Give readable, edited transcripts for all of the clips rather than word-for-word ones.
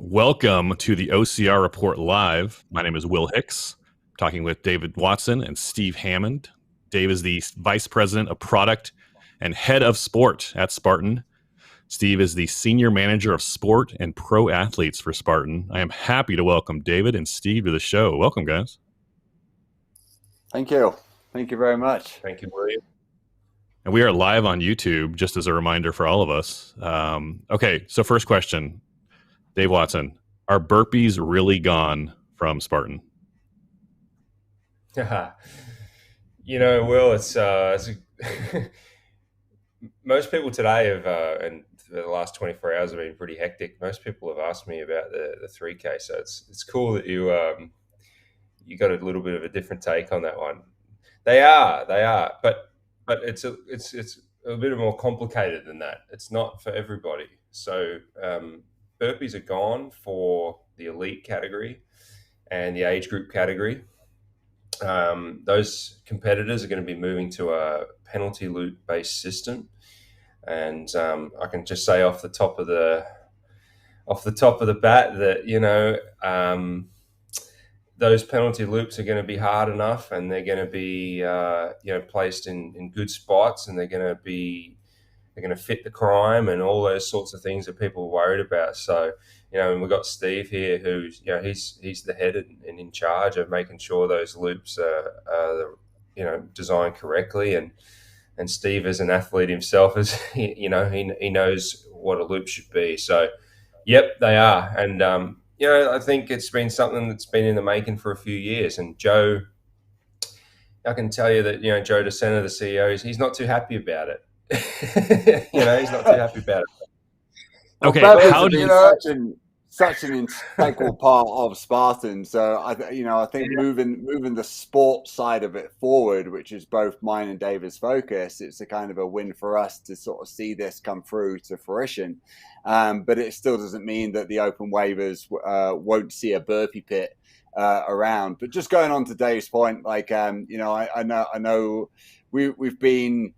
Welcome to the OCR Report Live. My name is Will Hicks, talking with David Watson and Steve Hammond. Dave is the Vice President of Product and Head of Sport at Spartan. Steve is the Senior Manager of Sport and Pro Athletes for Spartan. I am happy to welcome David and Steve to the show. Welcome, guys. Thank you. Thank you very much. Thank you, William. And we are live on YouTube, just as a reminder for all of us. Okay, so first question. Dave Watson, are burpees really gone from Spartan? Will, it's most people today have, and the last 24 hours have been pretty hectic. Most people have asked me about the 3K, so it's cool that you got a little bit of a different take on that one. They are, but it's a bit more complicated than that. It's not for everybody. So burpees are gone for the elite category and the age group category. Those competitors are going to be moving to a penalty loop based system, and I can just say off the top of the bat that those penalty loops are going to be hard enough, and they're going to be placed in good spots, and they're going to fit the crime and all those sorts of things that people are worried about. So, and we've got Steve here who's, he's the head and in charge of making sure those loops are designed correctly. And Steve, as an athlete himself, he knows what a loop should be. So, yep, they are. And, I think it's been something that's been in the making for a few years. And Joe, I can tell you that, Joe DeSena, the CEO, he's not too happy about it. He's not too happy about it. Okay, how do you such an integral part of Spartan? So I think moving the sport side of it forward, which is both mine and David's focus, it's a kind of a win for us to sort of see this come through to fruition. But it still doesn't mean that the open waivers won't see a burpee pit around. But just going on to Dave's point, I know we've been.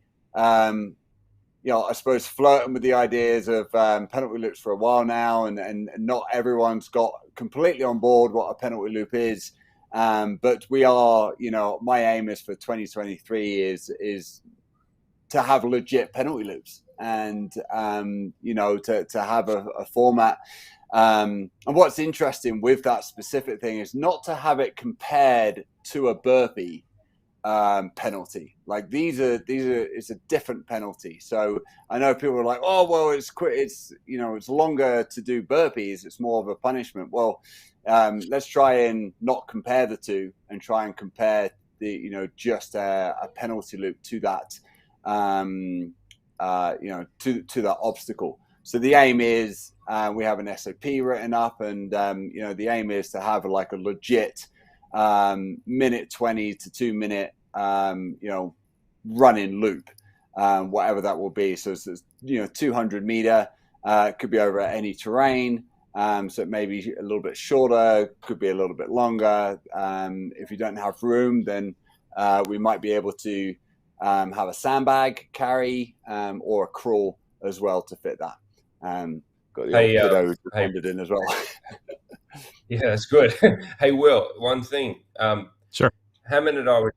I suppose flirting with the ideas of penalty loops for a while now, and not everyone's got completely on board what a penalty loop is. But we are, my aim is for 2023 is to have legit penalty loops and, to have a format. And what's interesting with that specific thing is not to have it compared to a burpee penalty. Like it's a different penalty. So I know people are like, oh well, it's longer to do burpees, it's more of a punishment. Well, let's try and not compare the two and try and compare just a penalty loop to that to that obstacle. So the aim is we have an SOP written up, and the aim is to have like a legit minute 20 to 2 minute running loop, whatever that will be. So it's 200 meter, could be over any terrain, so it may be a little bit shorter, could be a little bit longer. If you don't have room, then we might be able to have a sandbag carry or a crawl as well to fit that. Got the kiddo handed in as well. Yeah, that's good. Hey, Will, one thing. Sure. Hammond and I were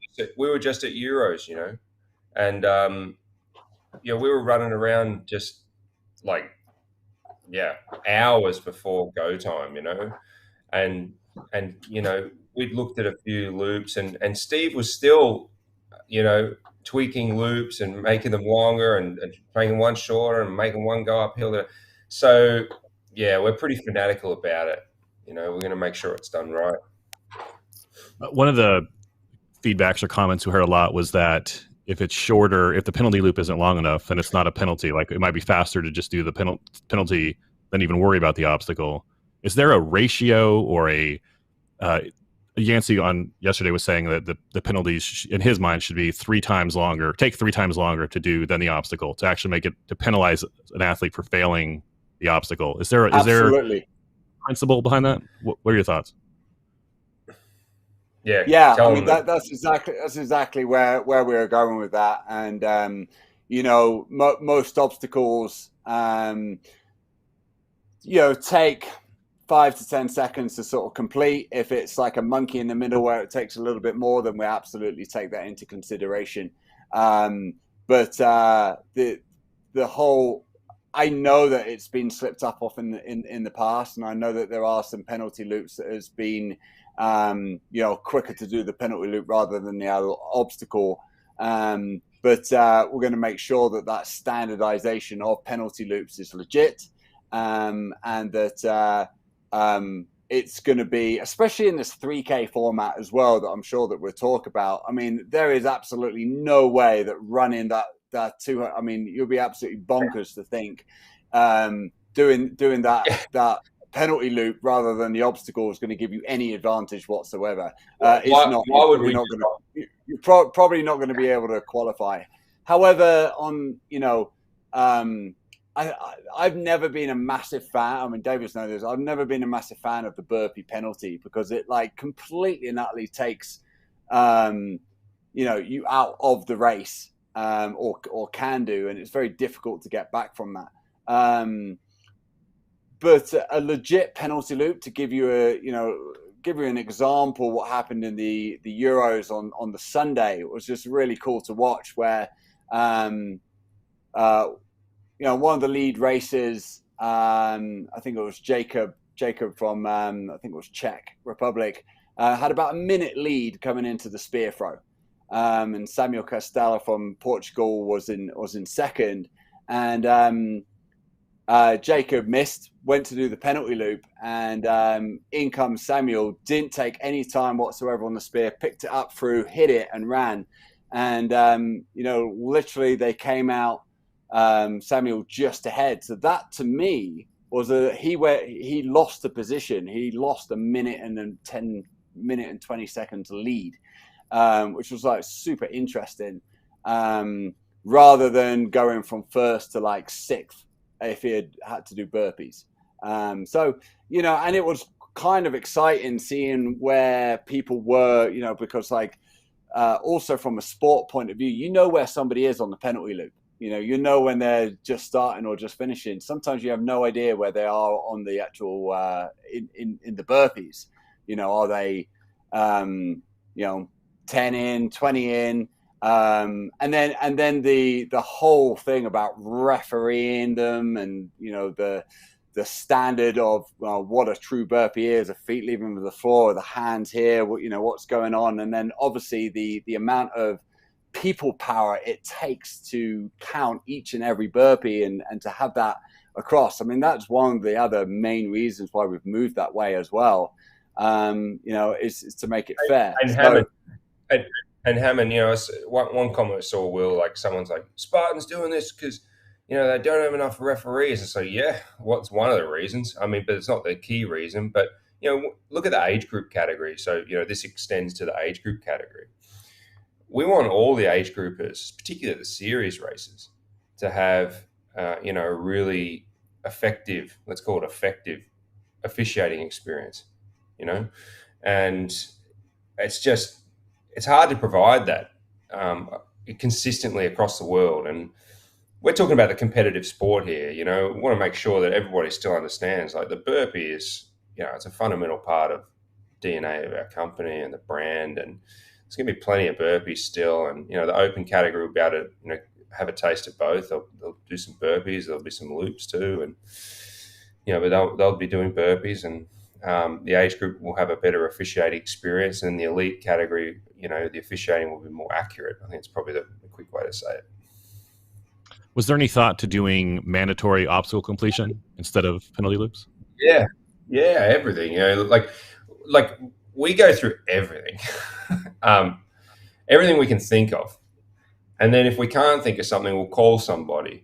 just at Euros, and we were running around just hours before go time, and we'd looked at a few loops, and Steve was still, tweaking loops and making them longer and making one shorter and making one go uphill. So yeah, we're pretty fanatical about it. We're going to make sure it's done right. One of the feedbacks or comments we heard a lot was that if it's shorter, if the penalty loop isn't long enough, then it's not a penalty. Like, it might be faster to just do the penalty than even worry about the obstacle. Is there a ratio or Yancey on yesterday was saying that the penalties in his mind should be take 3 times longer to do than the obstacle, to actually make it, to penalize an athlete for failing the obstacle. Is there principle behind that? What are your thoughts? Yeah. I mean, that's exactly where we are going with that. And most obstacles, take 5 to 10 seconds to sort of complete. If it's like a monkey in the middle where it takes a little bit more, then we absolutely take that into consideration. But the whole, I know that it's been slipped up off in the past, and I know that there are some penalty loops that has been quicker to do the penalty loop rather than the obstacle. But we're going to make sure that standardization of penalty loops is legit, and that it's going to be, especially in this 3K format as well, that I'm sure that we'll talk about. I mean, there is absolutely no way that running that 200, I mean, you'll be absolutely bonkers to think doing that penalty loop rather than the obstacle is going to give you any advantage whatsoever. You're probably not going to be able to qualify. However, I've never been a massive fan. I mean, David's known this. I've never been a massive fan of the burpee penalty because it like completely and utterly takes you out of the race, or can do, and it's very difficult to get back from that. But a legit penalty loop, to give you an example, what happened in the Euros on the Sunday, it was just really cool to watch, where one of the lead racers, I think it was Jacob from I think it was Czech Republic, had about a minute lead coming into the spear throw, and Samuel Castella from Portugal was in second, and Jacob missed, went to do the penalty loop, and in comes Samuel, didn't take any time whatsoever on the spear, picked it up through, hit it, and ran. And literally they came out, Samuel just ahead. So that to me was he lost the position. He lost a minute and 20 seconds lead, which was like super interesting, rather than going from first to like sixth if he had to do burpees. And it was kind of exciting seeing where people were, because like also from a sport point of view, where somebody is on the penalty loop. When they're just starting or just finishing. Sometimes you have no idea where they are on the actual in the burpees. Are they 10 in, 20 in? And then the whole thing about refereeing them, and the standard of what a true burpee is, the feet leaving the floor, the hands here, what's going on, and then obviously the amount of people power it takes to count each and every burpee and to have that across. I mean, that's one of the other main reasons why we've moved that way as well. Is to make it fair. And Hammond, one comment I saw, Will, like someone's like, Spartan's doing this because, they don't have enough referees. And so, yeah, what's one of the reasons? I mean, but it's not the key reason. But, look at the age group category. So, this extends to the age group category. We want all the age groupers, particularly the series races, to have, a really effective, let's call it effective, officiating experience, and it's hard to provide that consistently across the world. And we're talking about the competitive sport here. We want to make sure that everybody still understands, like, the burpee is, it's a fundamental part of DNA of our company and the brand. And there's going to be plenty of burpees still. And, the open category will be able to, have a taste of both. They'll do some burpees. There'll be some loops too. And, but they'll be doing burpees, and the age group will have a better officiating experience, and the elite category, the officiating will be more accurate. I think it's probably the quick way to say it. Was there any thought to doing mandatory obstacle completion instead of penalty loops? Yeah, everything. Like we go through everything, everything we can think of, and then if we can't think of something, we'll call somebody.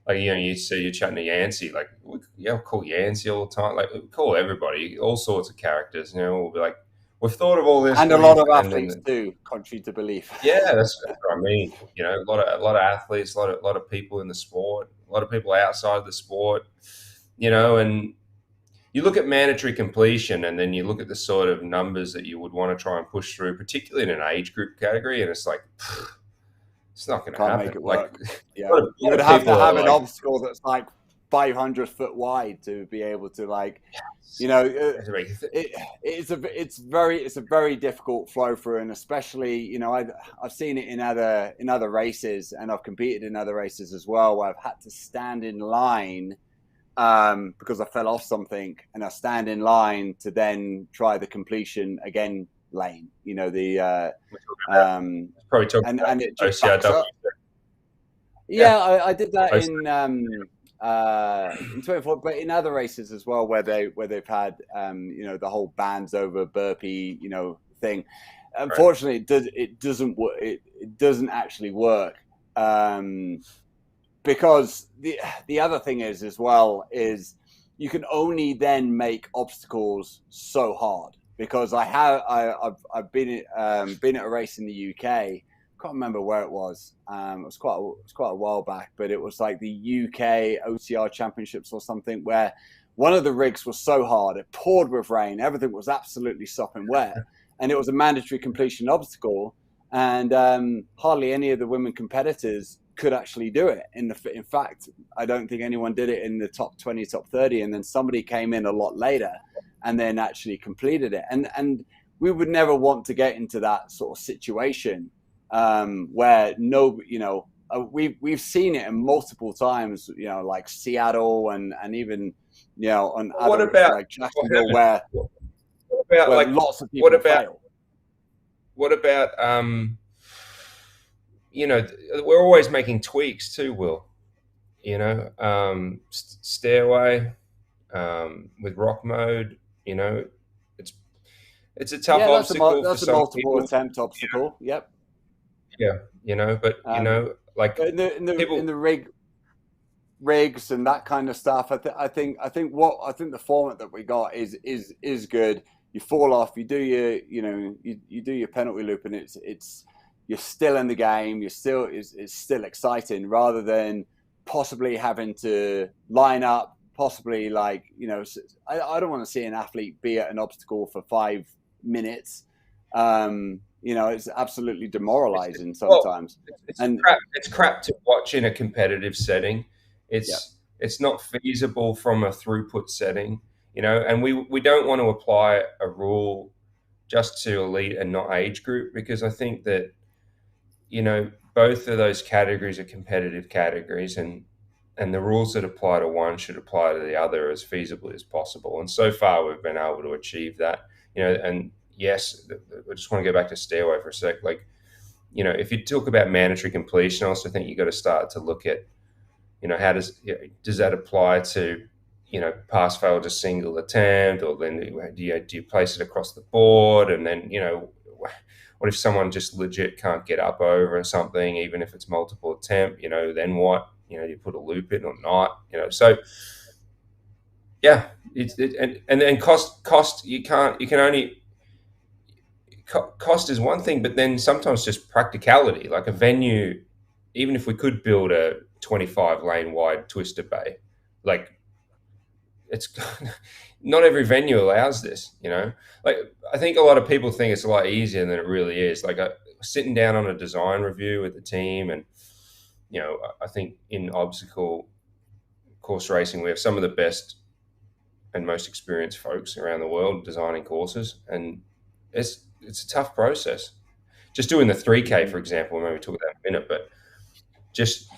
Like, you see, you're chatting to Yancey, like, we'll call Yancey all the time. Like, we call everybody, all sorts of characters. We'll be like, we've thought of all this, and a lot of athletes too, contrary to belief. Yeah, that's what I mean. A lot of athletes, a lot of people in the sport, a lot of people outside the sport. And you look at mandatory completion, and then you look at the sort of numbers that you would want to try and push through, particularly in an age group category, and it's like, it's not going to happen. Make it work. You would have to have an obstacle that's like 500 foot wide to be able to it's a very difficult flow through, and especially I've seen it in other races, and I've competed in other races as well where I've had to stand in line because I fell off something, and I stand in line to then try the completion again lane. Probably talking and about it just OCR backs up. Yeah, I did that in 24, but in other races as well where they've had the whole bands over burpee thing. Unfortunately, it doesn't actually work, because the other thing is as well is you can only then make obstacles so hard, because I've been at a race in the UK. Can't remember where it was. It was quite a while back, but it was like the UK OCR Championships or something, where one of the rigs was so hard, it poured with rain, everything was absolutely sopping wet, and it was a mandatory completion obstacle, and hardly any of the women competitors could actually do it. In fact, I don't think anyone did it in the top 20, top 30, and then somebody came in a lot later and then actually completed it. And we would never want to get into that sort of situation. Where we've seen it in multiple times, like Seattle and even on other, like Jacksonville, where lots of people fail. What about we're always making tweaks too, Will. Stairway with rock mode. It's a tough obstacle. That's a multiple attempt obstacle. Yep. Yeah, but like in the rigs and that kind of stuff. I think the format that we got is good. You fall off, you do your penalty loop, and it's you're still in the game. It's still exciting, rather than possibly having to line up. Possibly I don't want to see an athlete be at an obstacle for 5 minutes. It's absolutely demoralizing sometimes. It's crap to watch in a competitive setting. It's not feasible from a throughput setting, and we don't want to apply a rule just to elite and not age group, because I think that, both of those categories are competitive categories, and the rules that apply to one should apply to the other as feasibly as possible. And so far we've been able to achieve that, and yes, I just want to go back to stairway for a sec. If you talk about mandatory completion, I also think you got to start to look at, how does that apply to, pass fail to single attempt, or then do you place it across the board, and then what if someone just legit can't get up over something, even if it's multiple attempt, then what? You put a loop in or not, so yeah, and then cost cost is one thing, but then sometimes just practicality, like a venue, even if we could build a 25 lane wide twister bay, it's not every venue allows this, I think a lot of people think it's a lot easier than it really is. Sitting down on a design review with the team, and I think in obstacle course racing we have some of the best and most experienced folks around the world designing courses, and it's a tough process. Just doing the 3K, for example, maybe talk about that in a minute, but just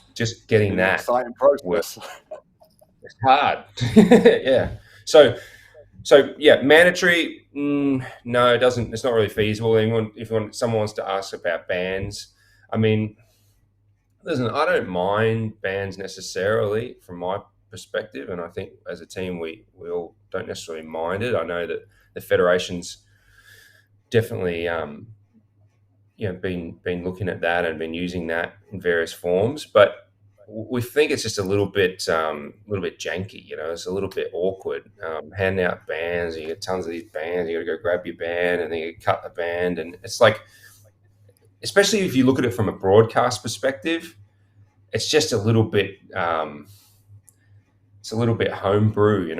getting that exciting process. It's hard. Yeah. So yeah, mandatory. No, it doesn't. It's not really feasible. If someone wants to ask about bans, I mean, listen, I don't mind bans necessarily from my perspective, and I think as a team we all don't necessarily mind it. I know that the federation's definitely been looking at that and been using that in various forms, but we think it's just a little bit janky. It's a little bit awkward. Handing out bands, you get tons of these bands. You got to go grab your band, and then you cut the band, and it's like, especially if you look at it from a broadcast perspective, it's just a little bit. It's a little bit homebrew,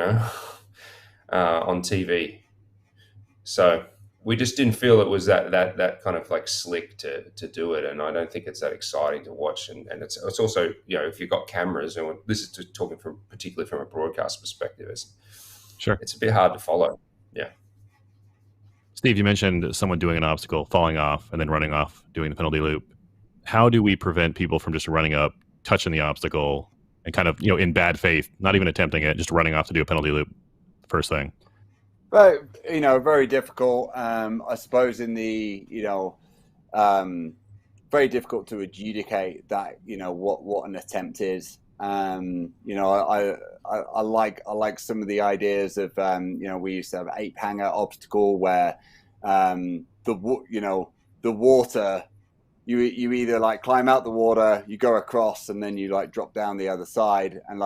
on TV. So we just didn't feel it was that kind of like slick to do it, and I don't think it's that exciting to watch. And it's also, if you've got cameras, and this is just talking particularly from a broadcast perspective, it's a bit hard to follow. Yeah. Steve, you mentioned someone doing an obstacle, falling off, and then running off, doing the penalty loop. How do we prevent people from just running up, touching the obstacle, and kind of, in bad faith, not even attempting it, just running off to do a penalty loop first thing? But, very difficult. I suppose in the, very difficult to adjudicate that, what an attempt is. I like some of the ideas of, we used to have 8-hanger obstacle where, the water, you either like climb out the water, you go across, and then you like drop down the other side, and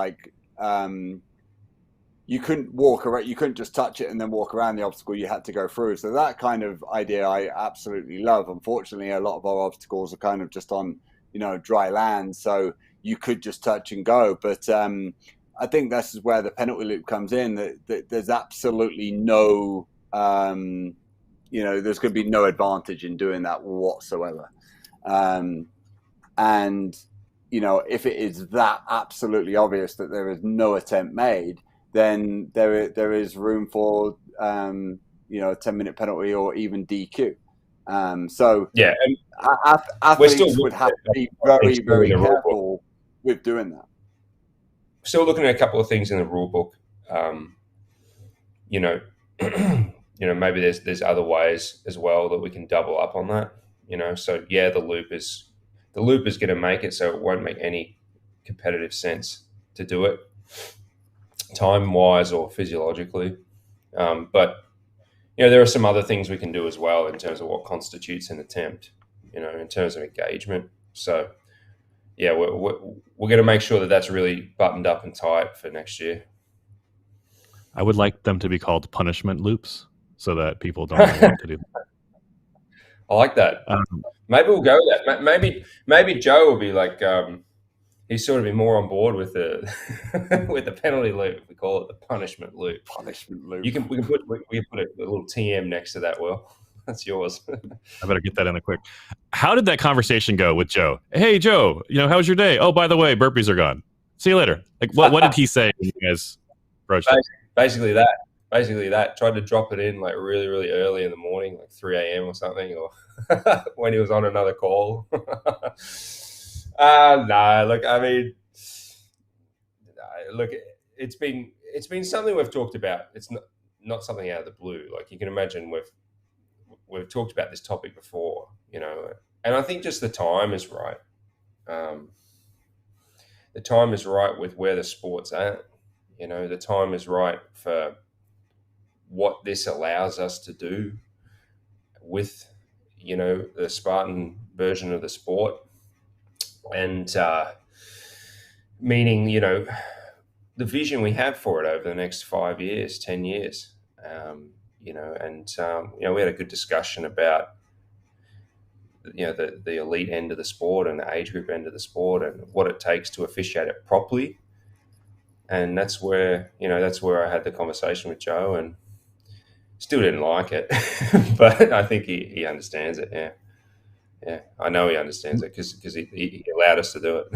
you couldn't walk around, you couldn't just touch it and then walk around the obstacle, you had to go through. So that kind of idea I absolutely love. Unfortunately, a lot of our obstacles are kind of just on, dry land, so you could just touch and go. But I think this is where the penalty loop comes in, that there's absolutely no, there's going to be no advantage in doing that whatsoever. And, if it is that absolutely obvious that there is no attempt made, then there is room for, a 10-minute penalty or even DQ. So yeah, athletes would have to be very, very careful with doing that. Still looking at a couple of things in the rule book. Maybe there's other ways as well that we can double up on that. So yeah, the loop is going to make it so it won't make any competitive sense to do it, time-wise or physiologically. But there are some other things we can do as well in terms of what constitutes an attempt, in terms of engagement. So yeah, we're going to make sure that that's really buttoned up and tight for next year. I would like them to be called punishment loops so that people don't want to do that. I like that. Maybe we'll go with that. Maybe Joe will be like, he's sort of been more on board with the with the penalty loop. We call it the punishment loop. Punishment loop. We can put a little TM next to that. Will, that's yours. I better get that in there quick. How did that conversation go with Joe? Hey, Joe, how was your day? Oh, by the way, burpees are gone. See you later. Like, what did he say when you guys approached it? Basically that. Tried to drop it in like really, really early in the morning, like 3 a.m. or something, or when he was on another call. No, look, I mean, look, it's been something we've talked about. It's not something out of the blue. Like you can imagine, we've talked about this topic before, and I think just the time is right. The time is right with where the sport's at. The time is right for what this allows us to do with, the Spartan version of the sport. And meaning, the vision we have for it over the next 5 years, 10 years, we had a good discussion about, the elite end of the sport and the age group end of the sport and what it takes to officiate it properly. And that's where I had the conversation with Joe, and still didn't like it, but I think he understands it. Yeah. Yeah, I know he understands it because he allowed us to do it.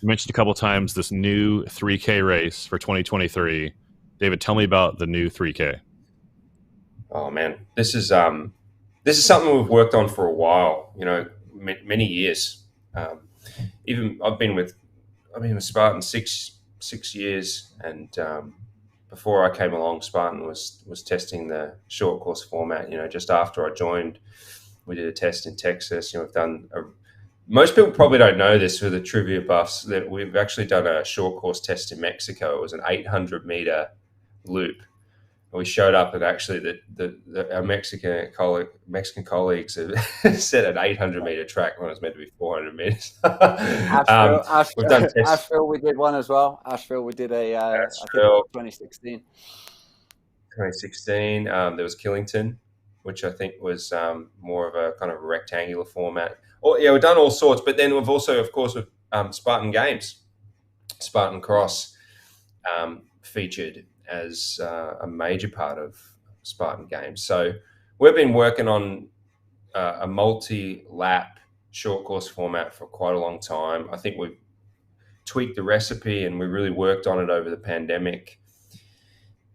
You mentioned a couple of times this new 3K race for 2023. David, tell me about the new 3K. Oh man, this is something we've worked on for a while. Many years. Even I've been with Spartan six years, and before I came along, Spartan was testing the short course format. Just after I joined, we did a test in Texas. We've done most people probably don't know this for the trivia buffs, that we've actually done a short course test in Mexico. It was an 800-meter loop. And we showed up, and actually our Mexican colleagues have set an 800-meter track when it was meant to be 400 meters. Asheville, we did one as well. Asheville, we did a 2016. 2016. There was Killington, which I think was more of a kind of rectangular format. We've done all sorts, but then we've also, of course, with Spartan Games, Spartan Cross featured as a major part of Spartan Games. So we've been working on a multi-lap short course format for quite a long time. I think we've tweaked the recipe and we really worked on it over the pandemic.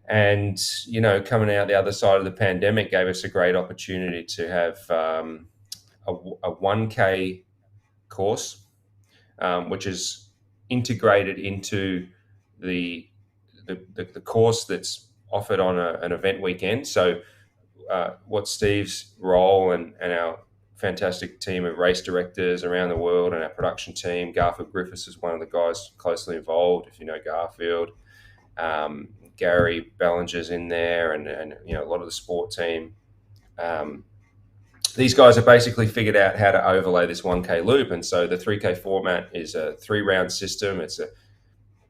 And, coming out the other side of the pandemic gave us a great opportunity to have a 1K course, which is integrated into the course that's offered on an event weekend. So what Steve's role and our fantastic team of race directors around the world and our production team, Garfield Griffiths is one of the guys closely involved, if you know Garfield. Gary Bellinger's in there and a lot of the sport team. These guys have basically figured out how to overlay this 1K loop. And so the 3K format is a 3-round system. It's a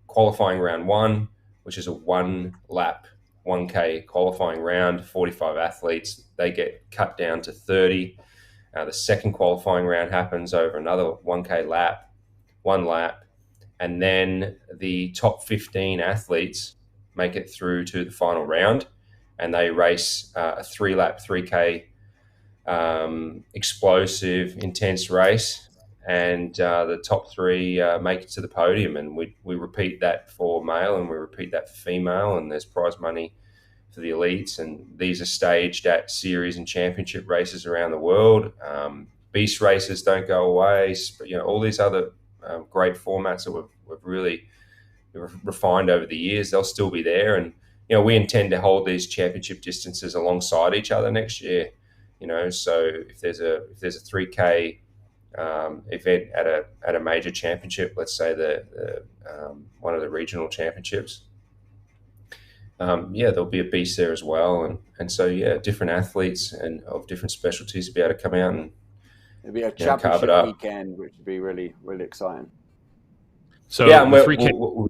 qualifying round 1, which is a 1-lap 1K qualifying round, 45 athletes. They get cut down to 30. The second qualifying round happens over another 1K lap, 1 lap. And then the top 15 athletes make it through to the final round, and they race a 3-lap 3K explosive, intense race, and the top 3 make it to the podium. And we repeat that for male and we repeat that for female, and there's prize money for the elites. And these are staged at series and championship races around the world. Beast races don't go away, but all these other great formats that we've really refined over the years, they'll still be there. And we intend to hold these championship distances alongside each other next year. So if there's a 3K event at a major championship, let's say the one of the regional championships, there'll be a beast there as well. And so different athletes and of different specialties will be able to come out and it'll be a championship weekend, which would be really, really exciting. So and we're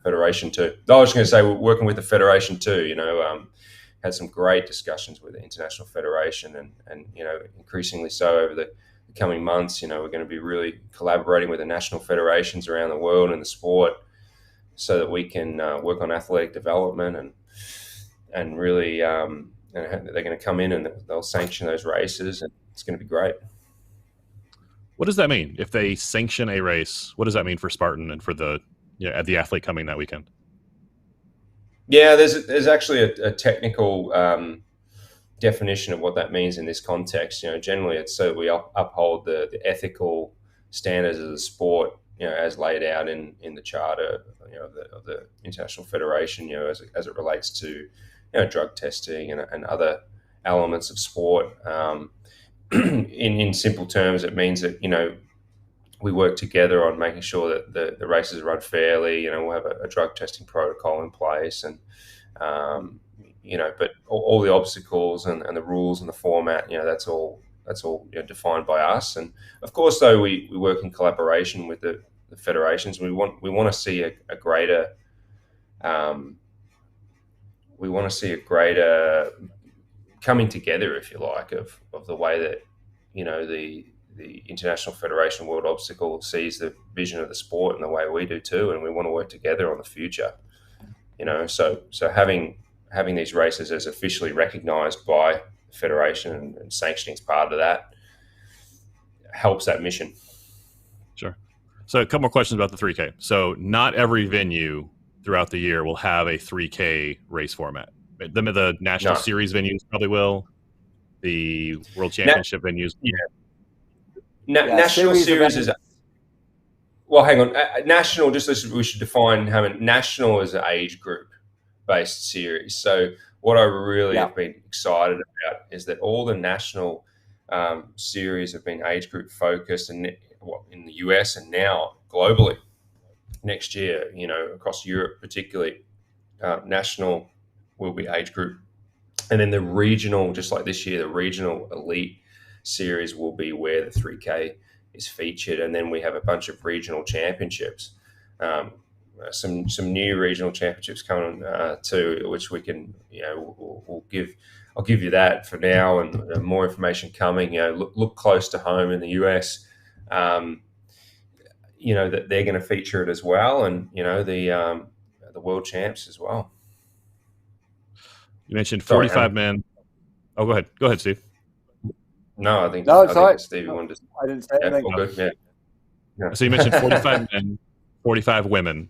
Federation too. I was going to say we're working with the Federation too. Had some great discussions with the International Federation, and increasingly so over the coming months. We're going to be really collaborating with the national federations around the world in the sport, so that we can work on athletic development and really they're going to come in and they'll sanction those races, and it's going to be great. What does that mean if they sanction a race? What does that mean for Spartan and for the athlete coming that weekend? Yeah, there's actually a technical definition of what that means in this context. Generally it's so we uphold the ethical standards of the sport, as laid out in the charter, of the International Federation, as it relates to, drug testing and other elements of sport. In simple terms, it means that, we work together on making sure that the races run fairly. We'll have a drug testing protocol in place, and but all the obstacles and the rules and the format, that's all defined by us. And of course, though, we work in collaboration with the federations. We want to see a greater coming together, if you like, of the way that the International Federation World Obstacle sees the vision of the sport and the way we do too, and we want to work together on the future. So having these races as officially recognised by the federation and sanctioning is part of that helps that mission. Sure. So a couple more questions about the 3K. So not every venue throughout the year will have a 3K race format. The National Series venues probably will. The World Championship venues. Yeah. National Series is... Well, hang on. National, we should define Hammond. National is an age group-based series. So what I really have been excited about is that all the national series have been age group focused, and in the US and now globally. Next year, across Europe particularly, national will be age group. And then the regional, just like this year, the regional elite series will be where the 3K is featured. And then we have a bunch of regional championships, some new regional championships coming too, which we can, I'll give you that for now, and more information coming. Look close to home in the US. That they're going to feature it as well, and the world champs as well. You mentioned 45 men. Oh, go ahead, Steve. No, I think Stevie wanted to. I didn't say anything. All good. Yeah. So you mentioned 45 men, 45 women.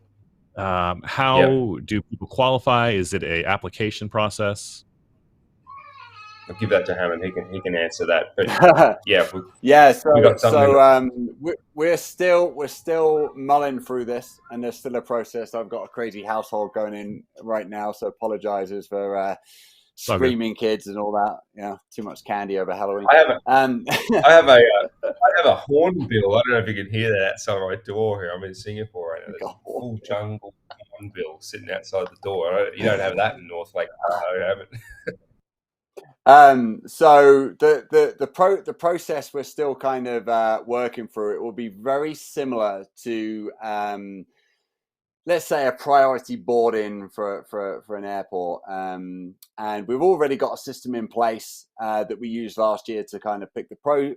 How do people qualify? Is it a application process? I'll give that to Hammond. He can answer that. But yeah, we're still mulling through this, and there's still a process. I've got a crazy household going in right now, so apologizes for screaming kids and all that. Yeah, too much candy over Halloween. I have a hornbill. I don't know if you can hear that outside my door here. I'm in Singapore right now. There's a full jungle hornbill sitting outside the door. You don't have that in North Lake. I haven't. So the process we're still kind of working through. It will be very similar to let's say a priority boarding for an airport, and we've already got a system in place that we used last year to kind of pick the pro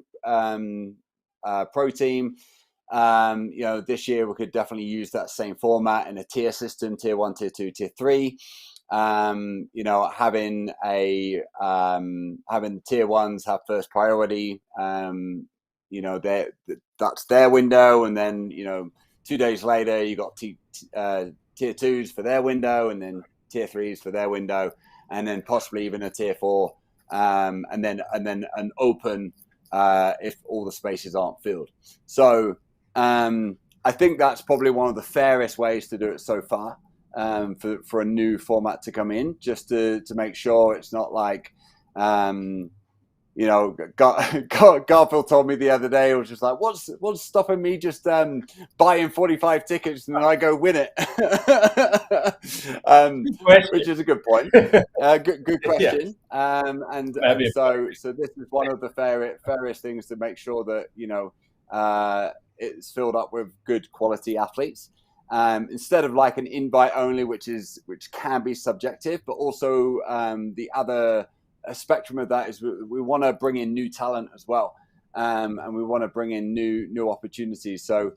team. This year we could definitely use that same format in a tier system: tier 1, tier 2, tier 3. Having tier 1s have first priority. That's their window, and then 2 days later you got tier 2s for their window, and then tier 3s for their window, and then possibly even a tier 4, and then an open if all the spaces aren't filled. So I think that's probably one of the fairest ways to do it so far. For a new format to come in, just to make sure it's not like, Garfield told me the other day, it was just like, what's stopping me just buying 45 tickets and then I go win it? Which is a good point. Good question. So this is one of the fairest things to make sure that it's filled up with good quality athletes. Instead of like an invite only, which can be subjective, but also the other spectrum of that is we want to bring in new talent as well, and we want to bring in new opportunities. So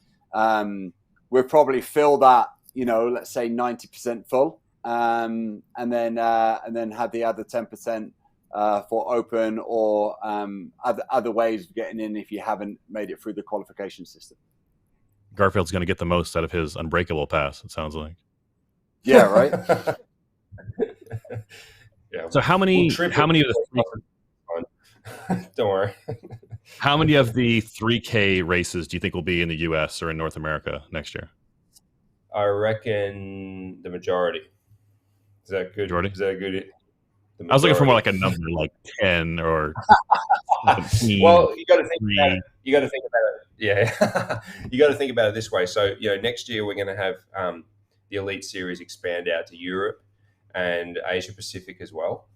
we'll probably fill that, let's say 90% full, and then have the other 10% for open or other ways of getting in if you haven't made it through the qualification system. Garfield's going to get the most out of his unbreakable pass, it sounds like. Yeah, right. Yeah. So how many of the don't worry. How many of the 3K races do you think will be in the US or in North America next year? I reckon the majority. Is that good? Majority? Is that good? I was looking for more like a number, like 10 or 17. Well, you got to think about it. Yeah, you got to think about it this way. So, next year we're going to have the Elite Series expand out to Europe and Asia Pacific as well.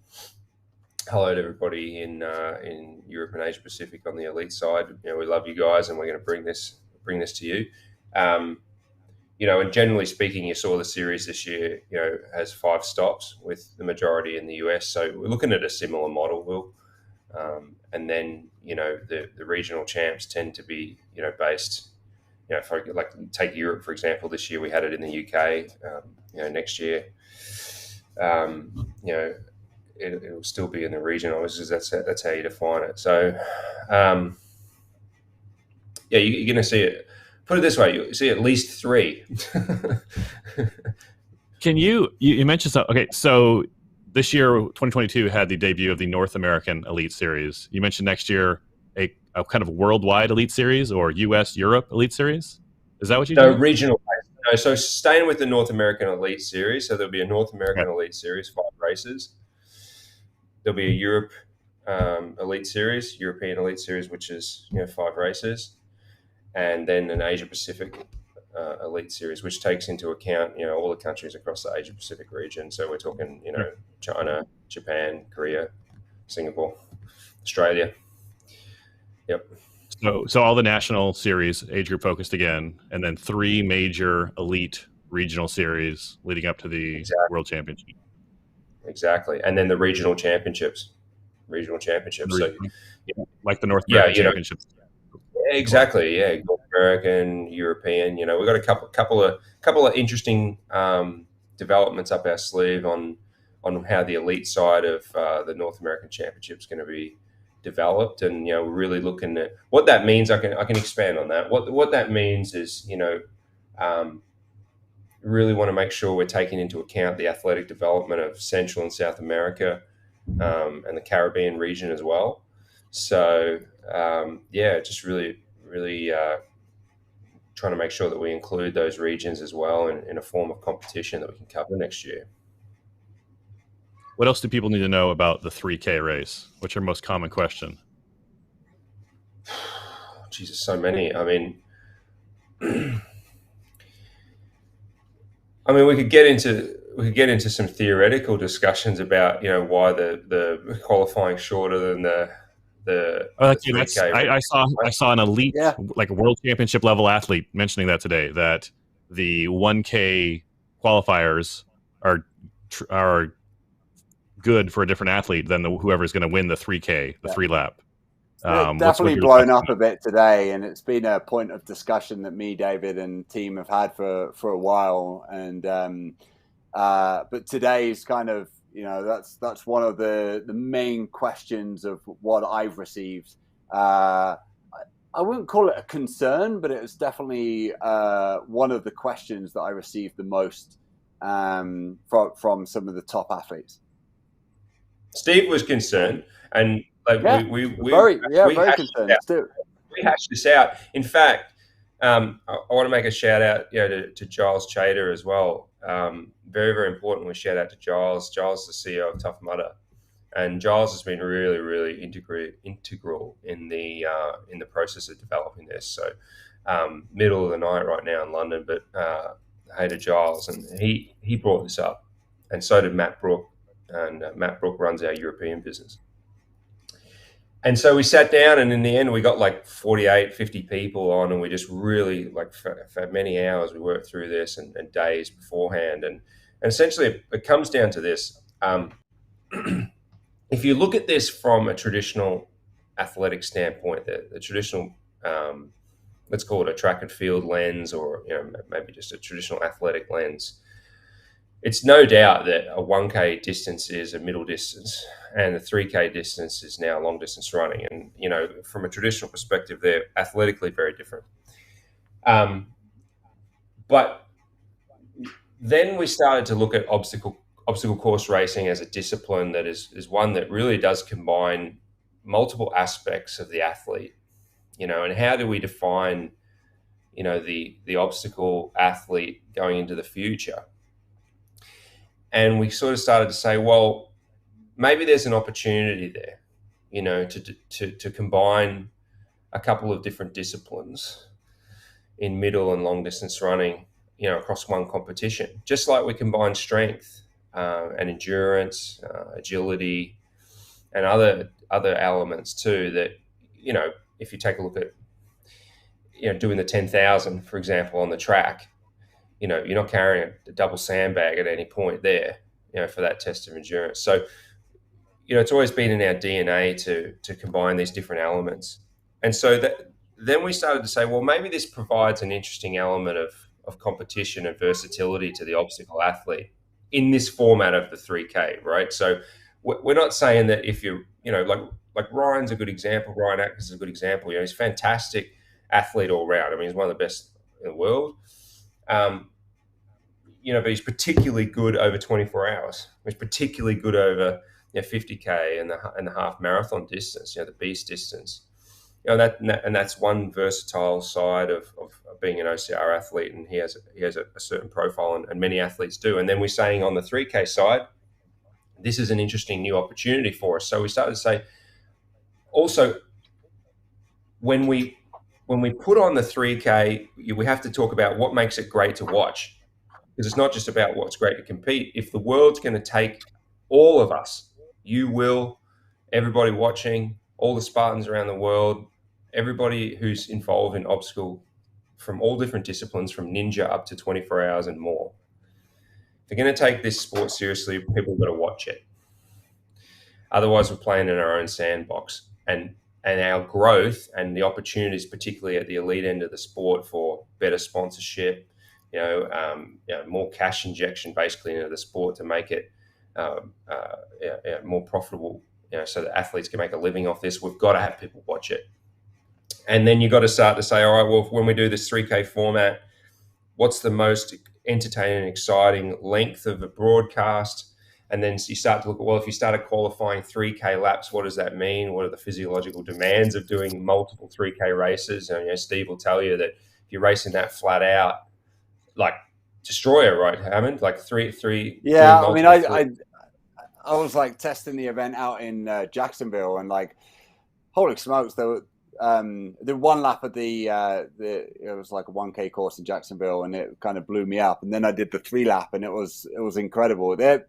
Hello to everybody in Europe and Asia Pacific on the Elite side. We love you guys, and we're going to bring this to you. And generally speaking, you saw the series this year, has 5 stops with the majority in the US. So we're looking at a similar model, Will. And then, the regional champs tend to be, based, if I like take Europe, for example, this year we had it in the UK, next year, it'll still be in the regional. That's how you define it. So, you're going to see it. Put it this way, you see at least 3. Can you mentioned something? Okay, so this year, 2022, had the debut of the North American Elite Series. You mentioned next year a kind of worldwide Elite Series or US, Europe Elite Series. Is that what you do? Regional. No, so staying with the North American Elite Series, so there'll be a North American Elite Series, 5 races. There'll be a Europe Elite Series, European Elite Series, which is 5 races. And then an Asia Pacific Elite Series, which takes into account, all the countries across the Asia Pacific region. So we're talking, China, Japan, Korea, Singapore, Australia. Yep. So all the national series, age group focused again, and then 3 major elite regional series leading up to the World Championship. Exactly. And then the regional championships. So, like the North American Championships. Exactly. Yeah, North American, European. We've got a couple of interesting developments up our sleeve on on how the elite side of the North American Championship is going to be developed. And we're really looking at what that means. I can expand on that. What that means is really want to make sure we're taking into account the athletic development of Central and South America and the Caribbean region as well. So just really trying to make sure that we include those regions as well in a form of competition that we can cover next year. What else do people need to know about the 3K race? What's your most common question? Jesus, so many. I mean, we could get into some theoretical discussions about why the qualifying shorter than the 3K. I saw an elite like world championship level athlete mentioning that today, that the 1K qualifiers are good for a different athlete than whoever's going to win the 3K, the 3-lap. Definitely blown up a bit today, and it's been a point of discussion that me, David, and team have had for a while. And but today's kind of that's one of the main questions of what I've received. I wouldn't call it a concern, but it was definitely one of the questions that I received the most from some of the top athletes. Steve was concerned, and we very concerned too. We hashed this out. In fact, I want to make a shout out, to Giles Chater as well. Very, very important. We shout out to Giles. Giles is the CEO of Tough Mudder, and Giles has been really, really integral in the process of developing this. So, middle of the night right now in London, but hey to Giles, and he brought this up, and so did Matt Brook. And Matt Brook runs our European business. And so we sat down, and in the end, we got like 48, 50 people on, and we just really, for many hours, we worked through this and days beforehand. And essentially, it comes down to this. If you look at this from a traditional athletic standpoint, the traditional, let's call it a track and field lens, or maybe just a traditional athletic lens, it's no doubt that a 1K distance is a middle distance, and the 3K distance is now long distance running. And, from a traditional perspective, they're athletically very different. But then we started to look at obstacle course racing as a discipline that is one that really does combine multiple aspects of the athlete, and how do we define, the obstacle athlete going into the future? And we sort of started to say, well, maybe there's an opportunity there, to combine a couple of different disciplines in middle and long distance running, across one competition, just like we combine strength and endurance, agility, and other elements too. That, if you take a look at, doing the 10,000, for example, on the track, you're not carrying a double sandbag at any point there, for that test of endurance. So, it's always been in our DNA to combine these different elements. And so then we started to say, well, maybe this provides an interesting element of competition and versatility to the obstacle athlete in this format of the 3K, right? So we're not saying that if you're, like Ryan's a good example, Ryan Atkins is a good example. He's a fantastic athlete all around. I mean, he's one of the best in the world. But he's particularly good over 24 hours. He's particularly good over 50K and the half marathon distance, the beast distance. And that's one versatile side of being an OCR athlete, and he has a certain profile, and many athletes do. And then we're saying on the 3K side, this is an interesting new opportunity for us. So we started to say, also, when we put on the 3K, we have to talk about what makes it great to watch, because it's not just about what's great to compete. If the world's going to take all of us, you will, everybody watching, all the Spartans around the world, everybody who's involved in obstacle from all different disciplines, from ninja up to 24 hours and more, if they're going to take this sport seriously, people have got to watch it. Otherwise, we're playing in our own sandbox. And our growth and the opportunities, particularly at the elite end of the sport, for better sponsorship, more cash injection basically into the sport to make it more profitable, so that athletes can make a living off this. We've got to have people watch it. And then you've got to start to say, all right, well, when we do this 3K format, what's the most entertaining and exciting length of a broadcast? And then you start to look at, well, if you started qualifying 3K laps, what does that mean? What are the physiological demands of doing multiple 3K races? And Steve will tell you that if you're racing that flat out, like destroyer, right, Hammond? Like three. Yeah, I mean, I was like testing the event out in Jacksonville, and like, holy smokes, there were the one lap of it was like a 1K course in Jacksonville, and it kind of blew me up. And then I did the 3 lap, and it was incredible. They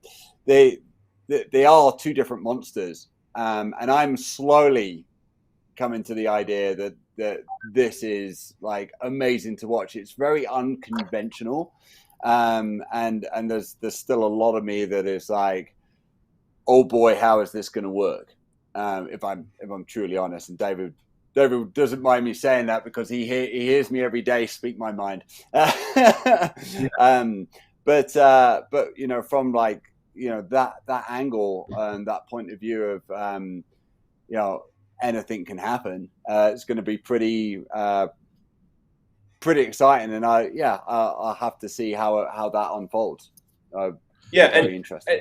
are two different monsters, and I'm slowly coming to the idea that this is like amazing to watch. It's very unconventional, and there's still a lot of me that is like, oh boy, how is this going to work? If I'm truly honest, and David doesn't mind me saying that because he hears me every day speak my mind. But from like, that angle and that point of view of, anything can happen. It's going to be pretty exciting, and I'll have to see how that unfolds. Very interesting.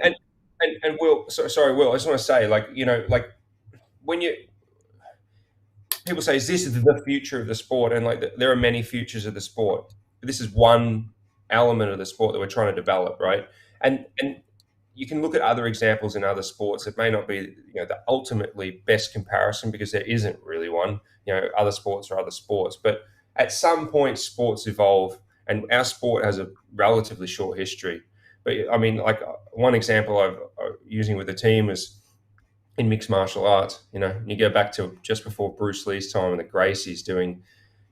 And Will, sorry, Will, I just want to say, like when people say, is this the future of the sport? And like, there are many futures of the sport. This is one element of the sport that we're trying to develop, right? And you can look at other examples in other sports. It may not be the ultimately best comparison, because there isn't really one. Other sports are other sports, but at some point sports evolve, and our sport has a relatively short history. But I mean, like, one example I'm using with the team is in mixed martial arts. You go back to just before Bruce Lee's time and the Gracies doing,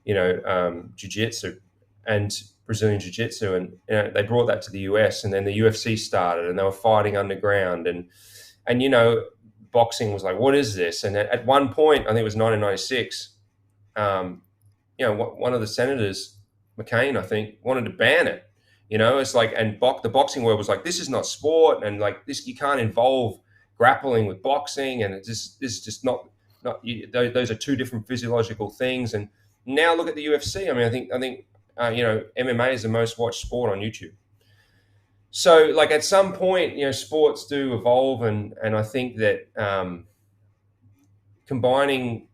jiu-jitsu and Brazilian jiu-jitsu, and they brought that to the US, and then the UFC started, and they were fighting underground, and boxing was like, what is this? And at one point, I think it was 1996, one of the senators, McCain, I think, wanted to ban it. It's like, and the boxing world was like, this is not sport, and like this, you can't involve grappling with boxing, and this is just not those are two different physiological things. And now look at the UFC. I mean, I think MMA is the most watched sport on YouTube. So like, at some point, sports do evolve, and I think that combining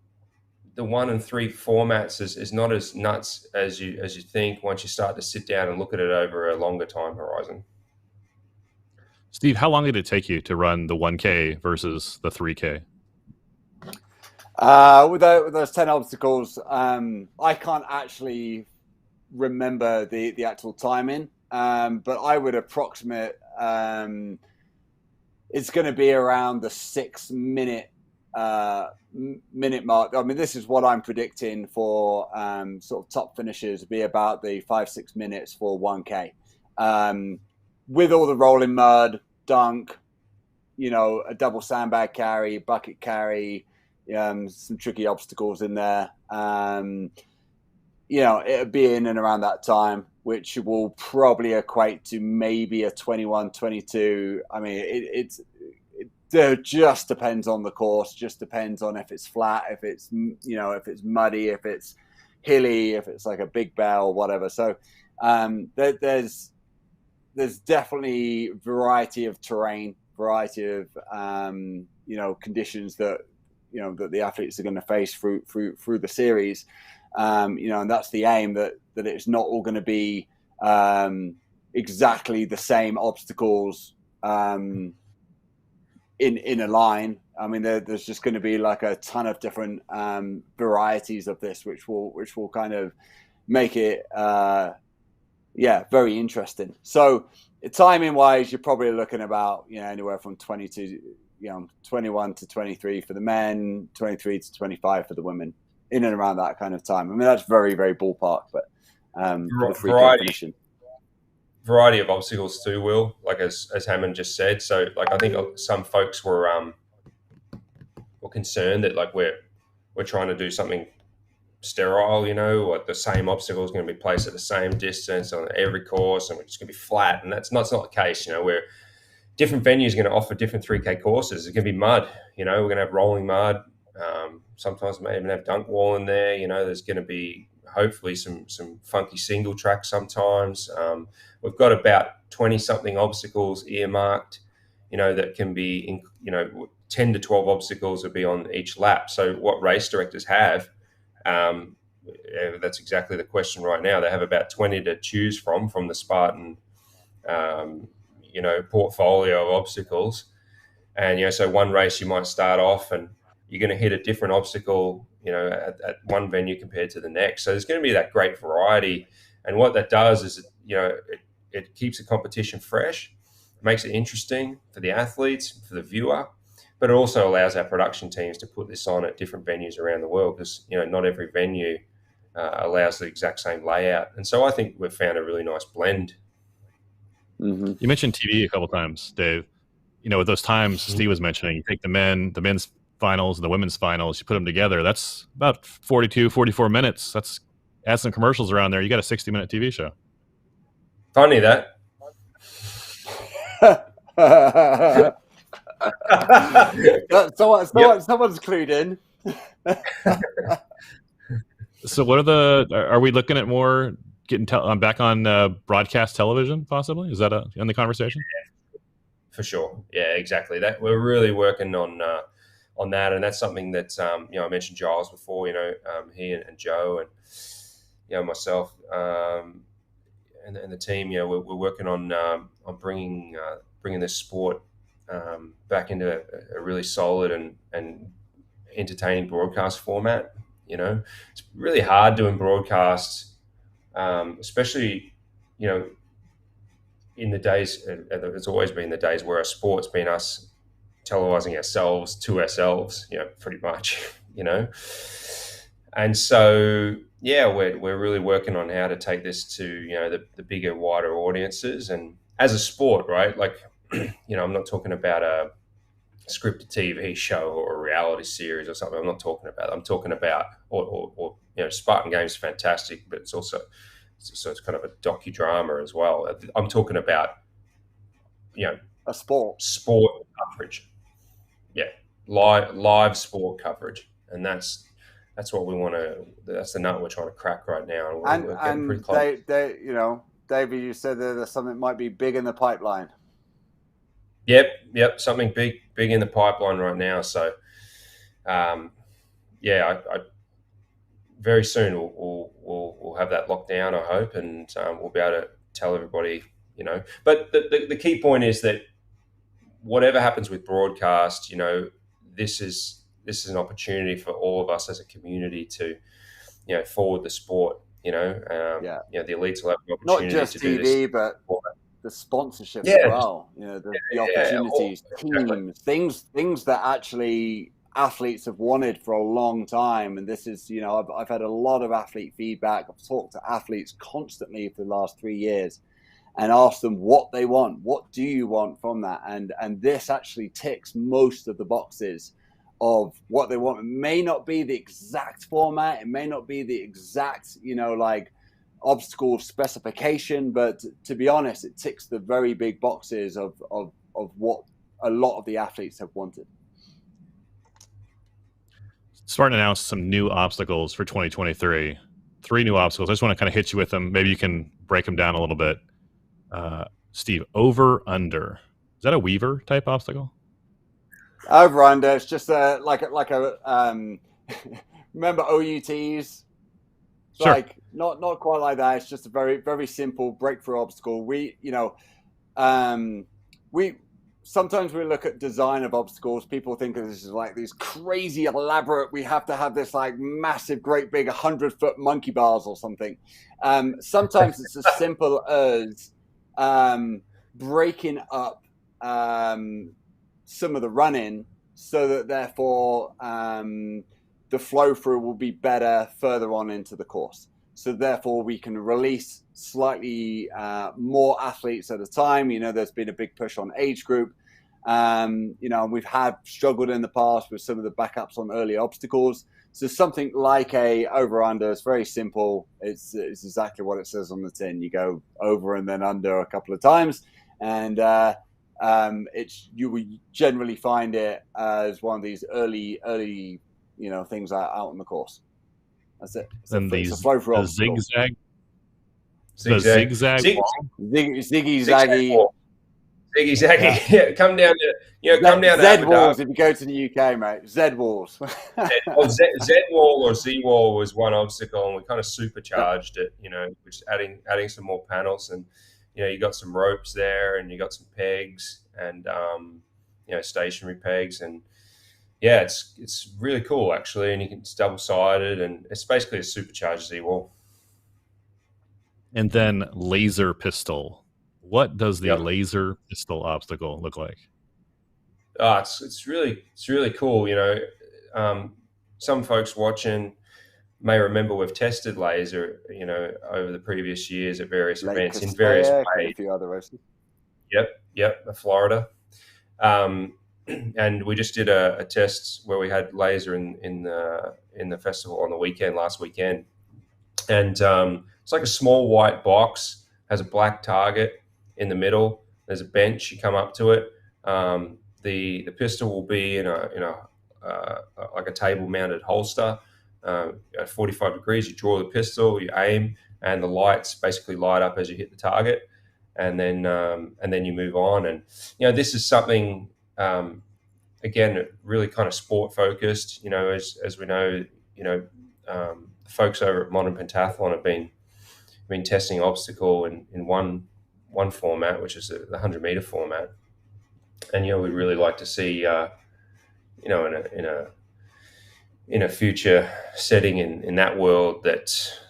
the 1 and 3 formats is not as nuts as you think once you start to sit down and look at it over a longer time horizon. Steve, how long did it take you to run the 1K versus the 3K? With those 10 obstacles, I can't actually remember the actual timing, but I would approximate it's going to be around the 6 minute mark. I mean, this is what I'm predicting for sort of top finishers, be about the 5-6 minutes for 1K, with all the rolling mud, dunk, a double sandbag carry, bucket carry, some tricky obstacles in there. It'll be in and around that time, which will probably equate to maybe a 21, 22. I mean, it just depends on the course, just depends on if it's flat, if it's, if it's muddy, if it's hilly, if it's like a big bell, whatever. So there's definitely variety of terrain, variety of, conditions that, that the athletes are going to face through the series. And that's the aim, that it's not all going to be exactly the same obstacles in a line. I mean, there's just going to be like a ton of different varieties of this, which will kind of make it very interesting. So timing wise, you're probably looking about anywhere from 21 to 23 for the men, 23 to 25 for the women, in and around that kind of time. I mean, that's very, very ballpark, but variety of obstacles too, Will, like as Hammond just said. So like, I think some folks were concerned that like we're trying to do something sterile, or the same obstacle is going to be placed at the same distance on every course, and we're just going to be flat. And that's not the case. different venues are going to offer different 3K courses. It's going to be mud. We're going to have rolling mud. Sometimes we may even have dunk wall in there. There's going to be hopefully some funky single track sometimes. We've got about 20-something obstacles earmarked, that can be, 10 to 12 obstacles will be on each lap. So what race directors have, that's exactly the question right now. They have about 20 to choose from the Spartan portfolio of obstacles. And, so one race you might start off and you're going to hit a different obstacle, at one venue compared to the next. So there's going to be that great variety. And what that does is, it keeps the competition fresh, makes it interesting for the athletes, for the viewer, but it also allows our production teams to put this on at different venues around the world because, not every venue allows the exact same layout. And so I think we've found a really nice blend. Mm-hmm. You mentioned TV a couple of times, Dave. With those times Steve was mentioning, you take the men's finals and the women's finals, you put them together. That's about 42, 44 minutes. That's add some commercials around there. You got a 60-minute TV show. Funny that. Someone's clued in. So what are we looking at more getting back on broadcast television possibly? Is that in the conversation? Yeah, for sure. Yeah, exactly. That we're really working on that, and that's something that I mentioned Giles before. He and Joe and myself and the team. We're working on bringing this sport back into a really solid and entertaining broadcast format. It's really hard doing broadcasts, especially in the days. It's always been the days where our sport's been us televising ourselves to ourselves, pretty much, and so we're really working on how to take this to the bigger, wider audiences, and as a sport, right? Like, I'm not talking about a scripted TV show or a reality series or something. I'm not talking about. I'm talking about or Spartan Games is fantastic, but it's also it's kind of a docudrama as well. I'm talking about a sport coverage. Yeah, live sport coverage, and that's what we want to. That's the nut we're trying to crack right now, and we're getting pretty close. David, you said that there's something might be big in the pipeline. Yep, something big in the pipeline right now. So, I very soon we'll have that locked down, I hope, and we'll be able to tell everybody. But the key point is that whatever happens with broadcast, this is an opportunity for all of us as a community to, forward the sport. The elites will have the opportunity not just to TV, do this, but the sponsorship as well. The opportunities, teams, things that actually athletes have wanted for a long time. And this is, I've had a lot of athlete feedback. I've talked to athletes constantly for the last 3 years and asked them what they want. What do you want from that? And this actually ticks most of the boxes of what they want. It may not be the exact format. It may not be the exact, obstacle specification, but to be honest, it ticks the very big boxes of what a lot of the athletes have wanted. Spartan announced some new obstacles for 2023. 3 new obstacles. I just want to kind of hit you with them. Maybe you can break them down a little bit. Steve, over under. Is that a Weaver type obstacle? Over under. It's just like a remember OUTs? Sure. Like not quite like that. It's just a very, very simple breakthrough obstacle. We sometimes we look at design of obstacles. People think of this as like these crazy elaborate. We have to have this like massive, great big 100-foot monkey bars or something. Sometimes it's as simple as breaking up some of the running so that therefore the flow through will be better further on into the course. So therefore we can release slightly more athletes at a time. There's been a big push on age group. We've had struggled in the past with some of the backups on early obstacles. So something like a over under is very simple. It's exactly what it says on the tin. You go over and then under a couple of times, and you will generally find it as one of these early things out on the course. That's it. It's a flow through obstacle. The zigzag Ziggy zaggy. Ziggy zaggy. Yeah. Come down to Z walls if you go to the UK, mate. Z walls. Z wall or Z wall was one obstacle, and we kind of supercharged it. Which adding some more panels, and you got some ropes there, and you got some pegs, and stationary pegs, and yeah, it's really cool actually, and it's double sided, and it's basically a supercharged Z wall. And then laser pistol. What does the laser pistol obstacle look like? It's really cool. Some folks watching may remember we've tested laser, over the previous years at various events in various ways. A few other races. Yep, Florida. And we just did a test where we had laser in the festival on the weekend, last weekend. And it's like a small white box, has a black target in the middle. There's a bench, you come up to it. The pistol will be in a like a table mounted holster. At 45 degrees, you draw the pistol, you aim, and the lights basically light up as you hit the target, and then you move on. And this is something again really kind of sport focused. As we know, folks over at Modern Pentathlon have been testing obstacle in one format, which is the 100-meter format. And we'd really like to see in a future setting in that world that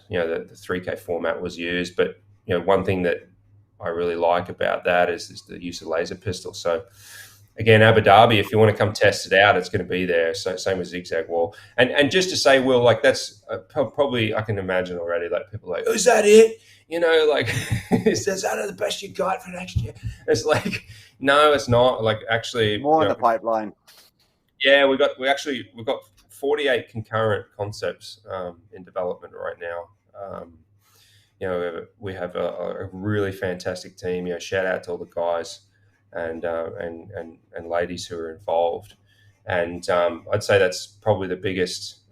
the 3K format was used. But one thing that I really like about that is the use of laser pistol. So again, Abu Dhabi, if you want to come test it out, it's going to be there. So same with zigzag wall. And just to say, Will, like that's probably, I can imagine already, like people are like, oh, is that it? Like, is that the best you got for next year? It's like, no, it's not. Like, actually, more in the pipeline. Yeah, we've got 48 concurrent concepts in development right now. We have a really fantastic team. Shout out to all the guys and ladies who are involved. And I'd say that's probably the biggest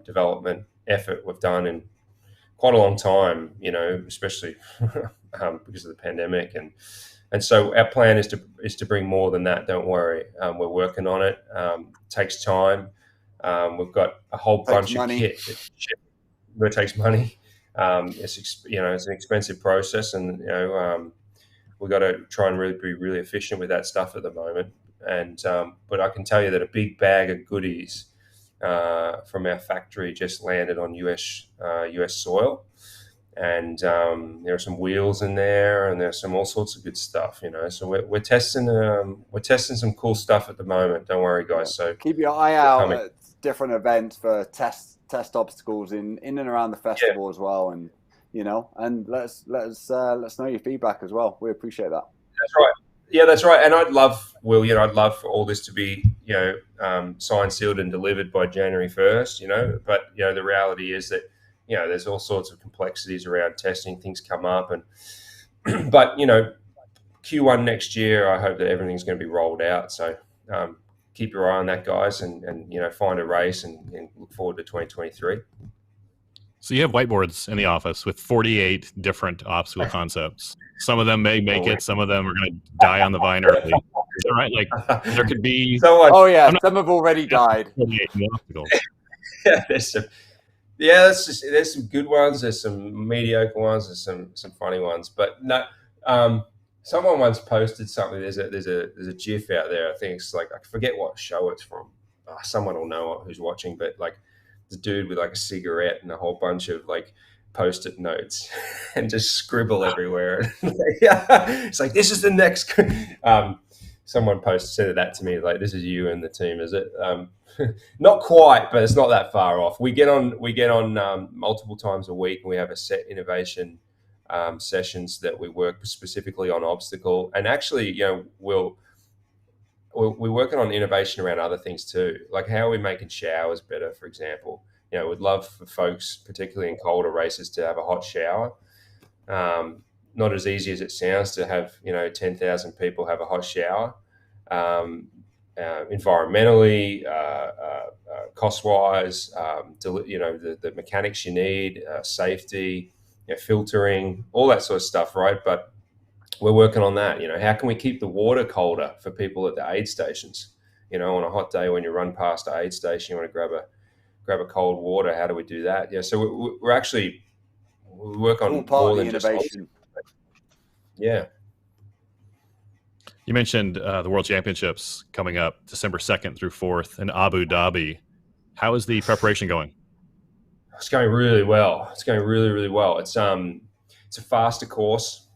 development effort we've done in quite a long time, especially because of the pandemic. And so our plan is to bring more than that. Don't worry. We're working on it. It takes time. We've got a whole bunch of kit that takes money. It's an expensive process, and we've got to try and really be really efficient with that stuff at the moment. And but I can tell you that a big bag of goodies from our factory just landed on US soil, and there are some wheels in there, and there's some all sorts of good stuff. So we're testing some cool stuff at the moment. Don't worry, guys. So keep your eye out at different events for test obstacles in and around the festival as well, and and let us know your feedback as well. We appreciate that. That's right. Yeah, that's right. And I'd love for all this to be signed, sealed, and delivered by January 1st. But the reality is that there's all sorts of complexities around testing. Things come up, and but Q1 next year, I hope that everything's going to be rolled out. So keep your eye on that, guys, and find a race and look forward to 2023. So you have whiteboards in the office with 48 different obstacle concepts. Some of them may make it. Some of them are going to die on the vine early. Is that right? Like there could be. Some have already died. 48 obstacles. There's some good ones. There's some mediocre ones. There's some funny ones. But no, someone once posted something. There's a GIF out there. I think it's like, I forget what show it's from. Someone will know who's watching, but like the dude with like a cigarette and a whole bunch of like Post-it notes and just scribble everywhere. It's like, this is the next. Someone said that to me, like, this is you and the team, is it? Not quite, but it's not that far off. We get on multiple times a week, and we have a set innovation sessions that we work specifically on obstacle. And actually, we're working on innovation around other things too, like how are we making showers better, for example. We'd love for folks, particularly in colder races, to have a hot shower. not as easy as it sounds to have 10,000 people have a hot shower. Environmentally, cost-wise, the mechanics you need, safety, filtering, all that sort of stuff, right? But we're working on that. How can we keep the water colder for people at the aid stations? On a hot day when you run past the aid station, you want to grab a cold water. How do we do that? Yeah, so we work on more than innovation. Yeah. You mentioned the World Championships coming up December 2nd through 4th in Abu Dhabi. How is the preparation going? It's going really well. It's going really, really well. It's a faster course.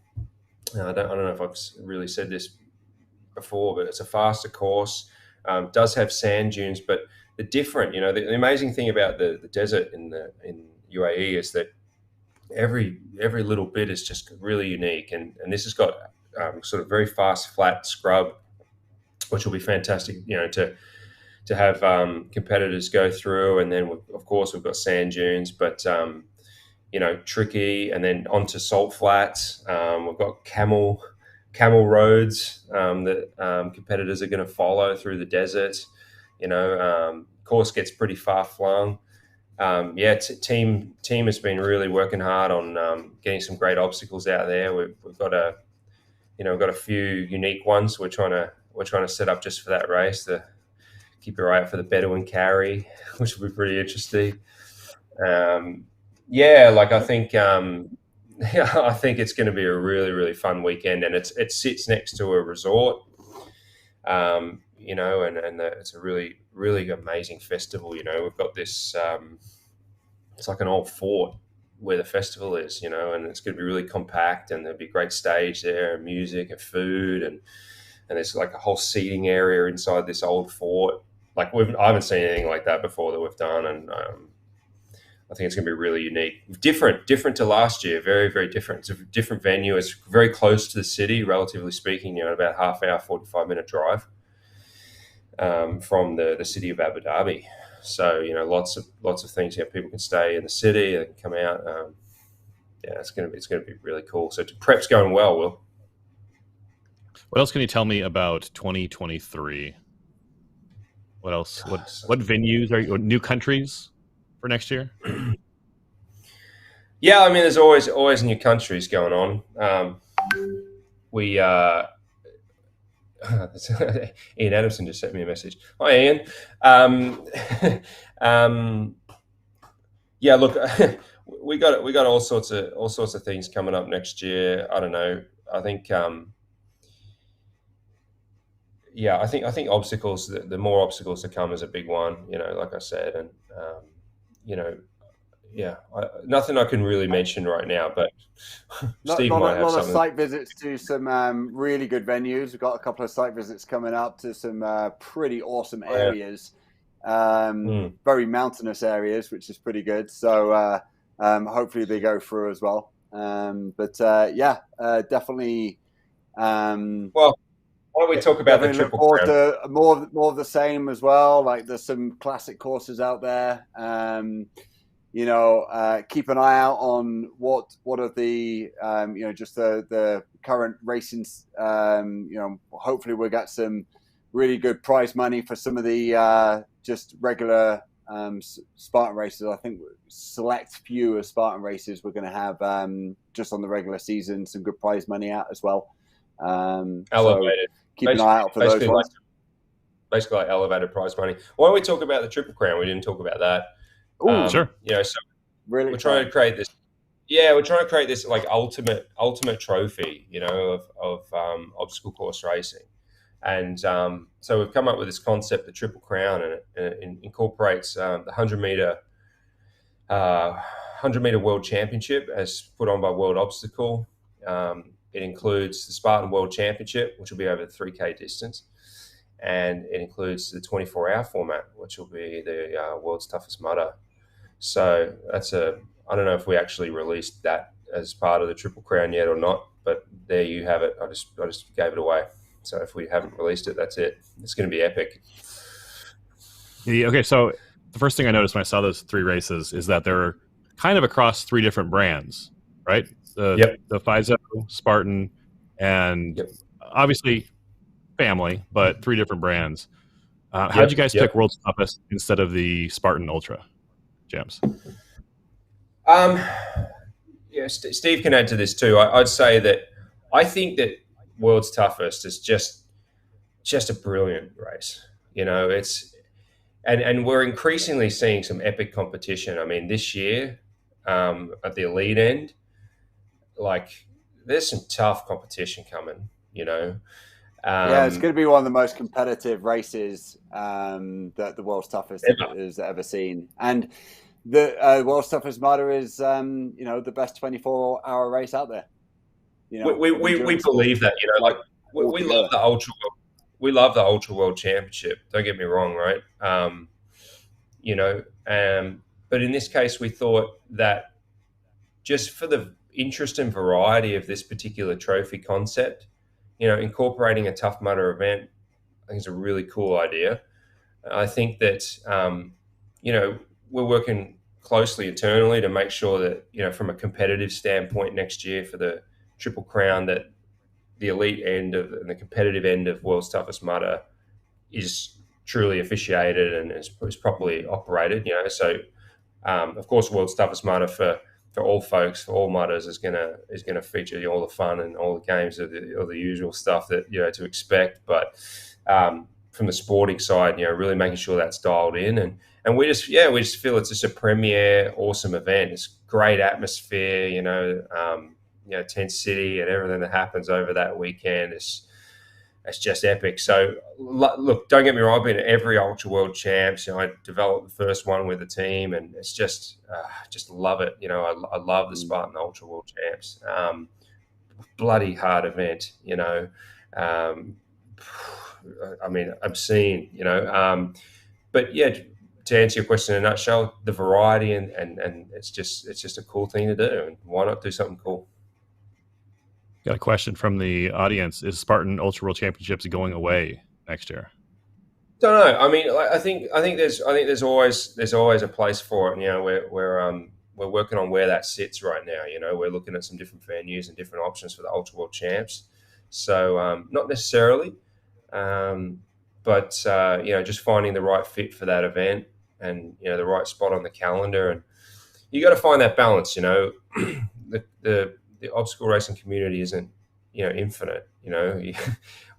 I don't know if I've really said this before, but it's a faster course. Does have sand dunes, but the amazing thing about the desert in UAE is that every little bit is just really unique, and this has got sort of very fast, flat scrub, which will be fantastic, to have competitors go through. And then, of course, we've got sand dunes, but, tricky, and then onto salt flats. We've got camel roads that competitors are going to follow through the desert. Course gets pretty far flung. Team has been really working hard on getting some great obstacles out there. We've got a few unique ones we're trying to set up just for that race. To keep your eye out for the Bedouin carry, which will be pretty interesting. I think it's going to be a really, really fun weekend, and it sits next to a resort. And it's a really, really amazing festival. We've got this. It's like an old fort where the festival is, and it's going to be really compact, and there'll be a great stage there, and music and food, and there's like a whole seating area inside this old fort. Like I haven't seen anything like that before that we've done, and I think it's going to be really unique, different to last year, very, very different. It's a different venue. It's very close to the city, relatively speaking. About half hour, 45-minute drive from the city of Abu Dhabi. So lots of things. People can stay in the city, they can come out. It's going to be really cool. So prep's going well, Will. What else can you tell me about 2023? What else? What venues are new countries for next year? Yeah, there's always new countries going on. Ian Adamson just sent me a message. Hi, Ian. Look, we got all sorts of things coming up next year. I don't know. I think I think obstacles. The more obstacles to come is a big one. Like I said, and nothing I can really mention right now, but Steve might have something. A lot of site visits to some really good venues. We've got a couple of site visits coming up to some pretty awesome areas, very mountainous areas, which is pretty good. So hopefully they go through as well. Definitely. Well, why don't we talk about the Triple Crown? More of the same as well. Like there's some classic courses out there. Keep an eye out on what are the just the current racing. Hopefully we'll get some really good prize money for some of the just regular Spartan races. I think select few of Spartan races we're going to have just on the regular season some good prize money out as well. Elevated. So keep an eye out for those ones. Basically like elevated prize money. Why don't we talk about the Triple Crown? We didn't talk about that. Sure. So really we're trying to create this. Yeah, we're trying to create this like ultimate trophy, of obstacle course racing, and so we've come up with this concept, the Triple Crown, and it incorporates the 100-meter World Championship as put on by World Obstacle. It includes the Spartan World Championship, which will be over the 3K distance, and it includes the 24-hour format, which will be the world's toughest mudder. So I don't know if we actually released that as part of the Triple Crown yet or not, but there you have it. I just gave it away. So if we haven't released it, that's it. It's going to be epic. Yeah, okay, so the first thing I noticed when I saw those three races is that they're kind of across three different brands, right? the FISO, Spartan, and obviously family, but 3 different brands. How'd you guys pick World's Toughest instead of the Spartan Ultra, James? Steve can add to this too. I'd say that I think that World's Toughest is just a brilliant race. And we're increasingly seeing some epic competition. I mean, this year at the elite end, like there's some tough competition coming. Yeah, it's going to be one of the most competitive races that the World's Toughest has ever seen. And the World's Toughest Mudder is, the best 24-hour race out there. We believe that, like we love the Ultra. We love the Ultra World Championship. Don't get me wrong, right? But in this case, we thought that just for the interest and variety of this particular trophy concept, incorporating a Tough Mudder event, I think is a really cool idea. I think that, we're working closely internally to make sure that, from a competitive standpoint next year for the Triple Crown, that the elite end and the competitive end of World's Toughest Mudder is truly officiated and is properly operated. So of course, World's Toughest Mudder for all folks, for all mudders, is gonna feature all the fun and all the games of the usual stuff that to expect. But from the sporting side, really making sure that's dialed in, and we just feel it's just a premier, awesome event. It's great atmosphere, Tent City and everything that happens over that weekend is just epic. So look, don't get me wrong, I've been to every Ultra World Champs. I developed the first one with the team, and it's just love it. I love the Spartan Ultra World Champs. Bloody hard event, I mean, obscene, but yeah, to answer your question in a nutshell, the variety and it's just a cool thing to do, and why not do something cool? Got a question from the audience. Is Spartan Ultra World Championships going away next year? Don't know. I mean, I think there's always a place for it. We're working on where that sits right now. We're looking at some different venues and different options for the Ultra World Champs. So not necessarily, but just finding the right fit for that event and the right spot on the calendar, and you got to find that balance. The obstacle racing community isn't, infinite.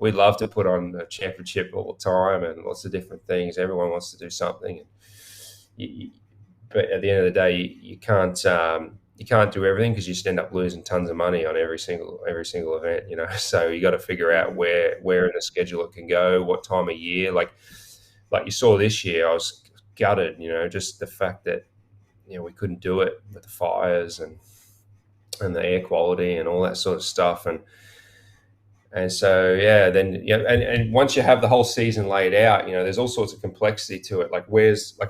We'd love to put on a championship all the time and lots of different things. Everyone wants to do something, but at the end of the day, you can't do everything, because you just end up losing tons of money on every single event. So you got to figure out where in the schedule it can go, what time of year. Like you saw this year, I was gutted. Just the fact that we couldn't do it with the fires and the air quality and all that sort of stuff, and so then and once you have the whole season laid out, there's all sorts of complexity to it. Like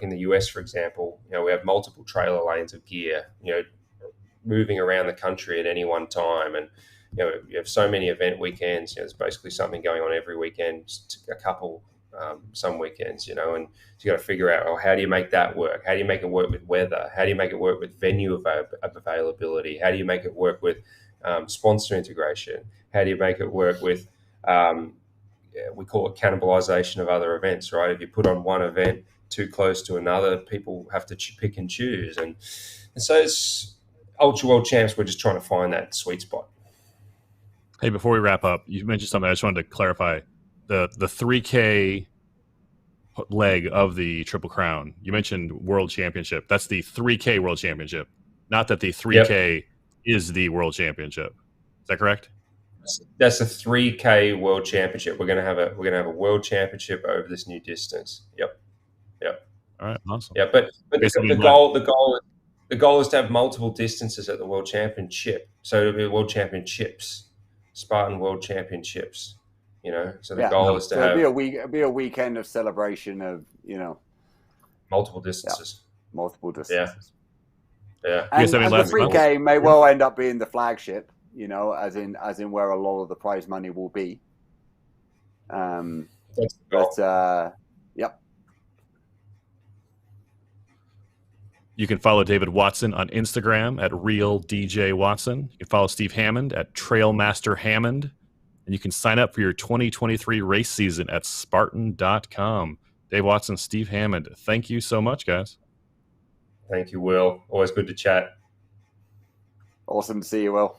in the US, for example, we have multiple trailer lanes of gear, moving around the country at any one time, and you have so many event weekends. There's basically something going on every weekend, a couple some weekends, and so you got to figure out, how do you make that work? How do you make it work with weather? How do you make it work with venue availability? How do you make it work with sponsor integration? How do you make it work with, we call it cannibalization of other events, right? If you put on one event too close to another, people have to pick and choose. And so it's Ultra World Champs, we're just trying to find that sweet spot. Hey, before we wrap up, you mentioned something I just wanted to clarify. The 3K leg of the Triple Crown, you mentioned World Championship. That's the 3K World Championship, not that the 3K is the World Championship. Is that correct? That's a 3K World Championship. We're gonna have a World Championship over this new distance. Yep. All right, awesome. Yeah, but the goal is to have multiple distances at the World Championship. So it'll be World Championships, Spartan World Championships. So the goal is to have be a weekend of celebration of multiple distances. Multiple distances. Yeah. And the 3K may well end up being the flagship, as in where a lot of the prize money will be. That's the goal. You You can follow David Watson on Instagram at RealDJWatson. You can follow Steve Hammond at Trailmaster Hammond. And you can sign up for your 2023 race season at Spartan.com. Dave Watson, Steve Hammond, thank you so much, guys. Thank you, Will. Always good to chat. Awesome to see you, Will.